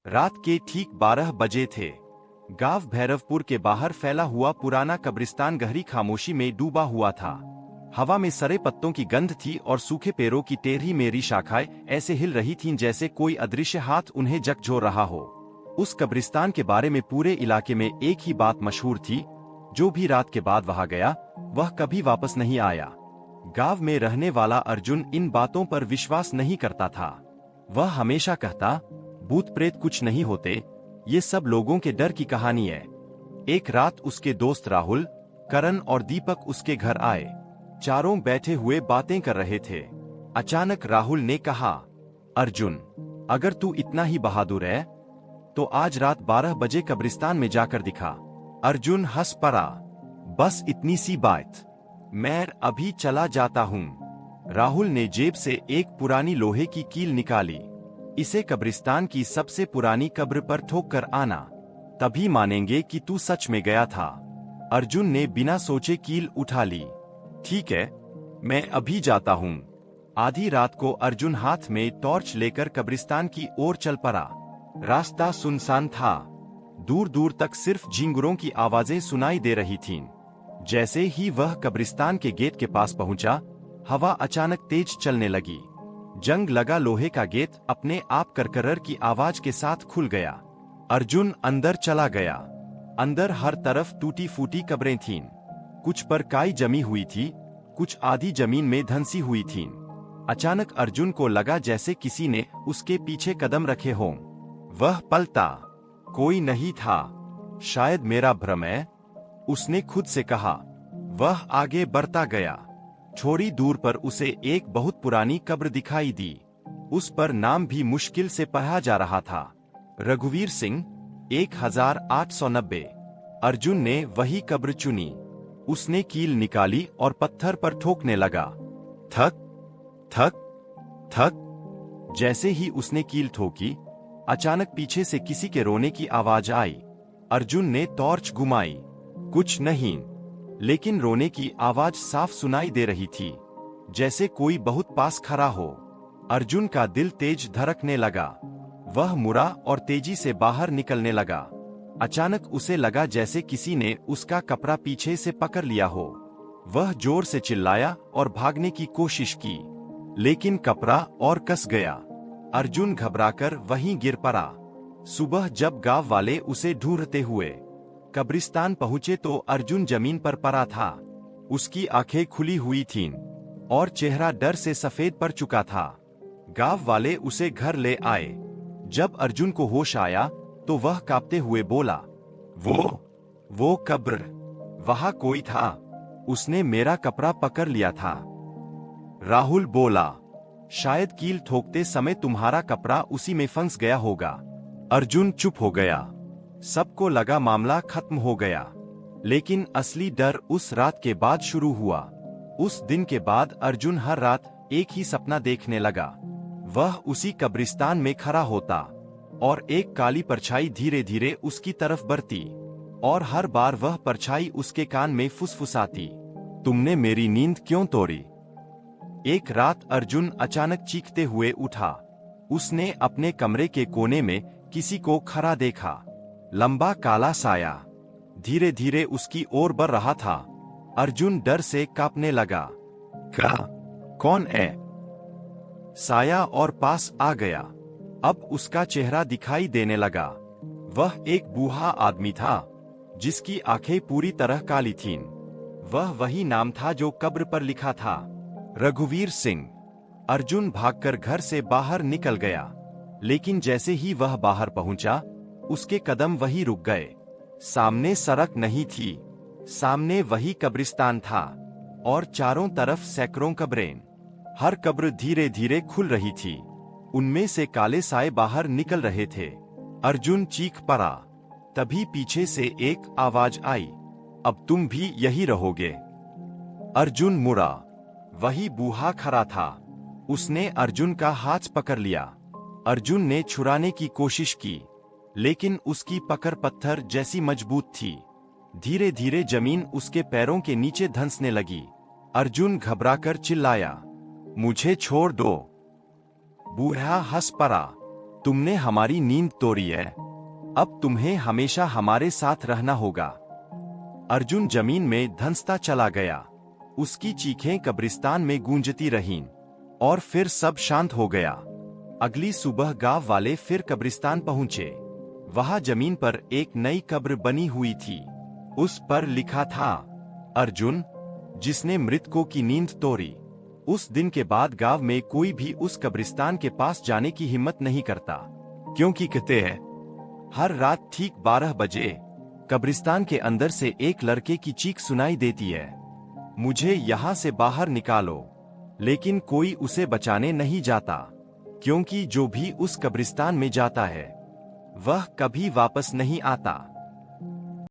रात के ठीक 12 बजे थे। गांव भैरवपुर के बाहर फैला हुआ पुराना कब्रिस्तान गहरी खामोशी में डूबा हुआ था। हवा में सड़े पत्तों की गंध थी और सूखे पेड़ों की टेढ़ी मेढ़ी शाखाएं ऐसे हिल रही थीं जैसे कोई अदृश्य हाथ उन्हें झकझोर रहा हो। उस कब्रिस्तान के बारे में पूरे इलाके में एक ही बात मशहूर थी, जो भी रात के बाद वहां गया वह कभी वापस नहीं आया। गांव में रहने वाला अर्जुन इन बातों पर विश्वास नहीं करता था। वह हमेशा कहता, भूत प्रेत कुछ नहीं होते, ये सब लोगों के डर की कहानी है। एक रात उसके दोस्त राहुल, करण और दीपक उसके घर आए। चारों बैठे हुए बातें कर रहे थे। अचानक राहुल ने कहा, अर्जुन, अगर तू इतना ही बहादुर है तो आज रात 12 बजे कब्रिस्तान में जाकर दिखा। अर्जुन हंस पड़ा, बस इतनी सी बात, मैं अभी चला जाता हूँ। राहुल ने जेब से एक पुरानी लोहे की कील निकाली। इसे कब्रिस्तान की सबसे पुरानी कब्र पर ठोक कर आना, तभी मानेंगे कि तू सच में गया था। अर्जुन ने बिना सोचे कील उठा ली। ठीक है, मैं अभी जाता हूँ। आधी रात को अर्जुन हाथ में टॉर्च लेकर कब्रिस्तान की ओर चल पड़ा। रास्ता सुनसान था। दूर दूर तक सिर्फ झिंगुरों की आवाजें सुनाई दे रही थीं। जैसे ही वह कब्रिस्तान के गेट के पास पहुंचा, हवा अचानक तेज चलने लगी। जंग लगा लोहे का गेट अपने आप करकरर की आवाज के साथ खुल गया। अर्जुन अंदर चला गया। अंदर हर तरफ टूटी फूटी कब्रें थीं। कुछ पर काई जमी हुई थी, कुछ आधी जमीन में धंसी हुई थीं। अचानक अर्जुन को लगा जैसे किसी ने उसके पीछे कदम रखे हों। वह पलटा, कोई नहीं था। शायद मेरा भ्रम है, उसने खुद से कहा। वह आगे बढ़ता गया। थोड़ी दूर पर उसे एक बहुत पुरानी कब्र दिखाई दी। उस पर नाम भी मुश्किल से पढ़ा जा रहा था, रघुवीर सिंह, 1890। अर्जुन ने वही कब्र चुनी। उसने कील निकाली और पत्थर पर ठोकने लगा। थक थक थक। जैसे ही उसने कील ठोकी, अचानक पीछे से किसी के रोने की आवाज आई। अर्जुन ने टॉर्च घुमाई, कुछ नहीं, लेकिन रोने की आवाज साफ सुनाई दे रही थी, जैसे कोई बहुत पास खड़ा हो। अर्जुन का दिल तेज धड़कने लगा। वह मुड़ा और तेजी से बाहर निकलने लगा। अचानक उसे लगा जैसे किसी ने उसका कपड़ा पीछे से पकड़ लिया हो। वह जोर से चिल्लाया और भागने की कोशिश की, लेकिन कपड़ा और कस गया। अर्जुन घबराकर वहीं गिर पड़ा। सुबह जब गांव वाले उसे ढूंढते हुए कब्रिस्तान पहुंचे तो अर्जुन जमीन पर पड़ा था। उसकी आंखें खुली हुई थीं और चेहरा डर से सफेद पड़ चुका था। गांव वाले उसे घर ले आए। जब अर्जुन को होश आया तो वह कांपते हुए बोला, वो कब्र, वहां कोई था, उसने मेरा कपड़ा पकड़ लिया था। राहुल बोला, शायद कील ठोकते समय तुम्हारा कपड़ा उसी में फंस गया होगा। अर्जुन चुप हो गया। सबको लगा मामला खत्म हो गया, लेकिन असली डर उस रात के बाद शुरू हुआ। उस दिन के बाद अर्जुन हर रात एक ही सपना देखने लगा। वह उसी कब्रिस्तान में खड़ा होता और एक काली परछाई धीरे धीरे उसकी तरफ बढ़ती, और हर बार वह परछाई उसके कान में फुसफुसाती, तुमने मेरी नींद क्यों तोड़ी? एक रात अर्जुन अचानक चीखते हुए उठा। उसने अपने कमरे के कोने में किसी को खड़ा देखा। लंबा काला साया धीरे धीरे उसकी ओर बढ़ रहा था। अर्जुन डर से कांपने लगा। कौन है? साया और पास आ गया। अब उसका चेहरा दिखाई देने लगा। वह एक बूढ़ा आदमी था, जिसकी आंखें पूरी तरह काली थीं। वह वही नाम था जो कब्र पर लिखा था, रघुवीर सिंह। अर्जुन भागकर घर से बाहर निकल गया, लेकिन जैसे ही वह बाहर पहुंचा, उसके कदम वहीं रुक गए। सामने सड़क नहीं थी, सामने वही कब्रिस्तान था, और चारों तरफ सैकड़ों कब्रें। हर कब्र धीरे धीरे खुल रही थी। उनमें से काले साए बाहर निकल रहे थे। अर्जुन चीख पड़ा। तभी पीछे से एक आवाज आई, अब तुम भी यही रहोगे। अर्जुन मुड़ा। वही बूढ़ा खड़ा था। उसने अर्जुन का हाथ पकड़ लिया। अर्जुन ने छुड़ाने की कोशिश की, लेकिन उसकी पकड़ पत्थर जैसी मजबूत थी। धीरे धीरे जमीन उसके पैरों के नीचे धंसने लगी। अर्जुन घबराकर चिल्लाया, मुझे छोड़ दो। बूढ़ा हंस पड़ा, तुमने हमारी नींद तोड़ी है, अब तुम्हें हमेशा हमारे साथ रहना होगा। अर्जुन जमीन में धंसता चला गया। उसकी चीखें कब्रिस्तान में गूंजती रहीं और फिर सब शांत हो गया। अगली सुबह गांव वाले फिर कब्रिस्तान पहुंचे। वहां जमीन पर एक नई कब्र बनी हुई थी। उस पर लिखा था, अर्जुन, जिसने मृतकों की नींद तोड़ी। उस दिन के बाद गांव में कोई भी उस कब्रिस्तान के पास जाने की हिम्मत नहीं करता, क्योंकि कहते हैं हर रात ठीक 12 बजे कब्रिस्तान के अंदर से एक लड़के की चीख सुनाई देती है, मुझे यहाँ से बाहर निकालो। लेकिन कोई उसे बचाने नहीं जाता, क्योंकि जो भी उस कब्रिस्तान में जाता है वह कभी वापस नहीं आता।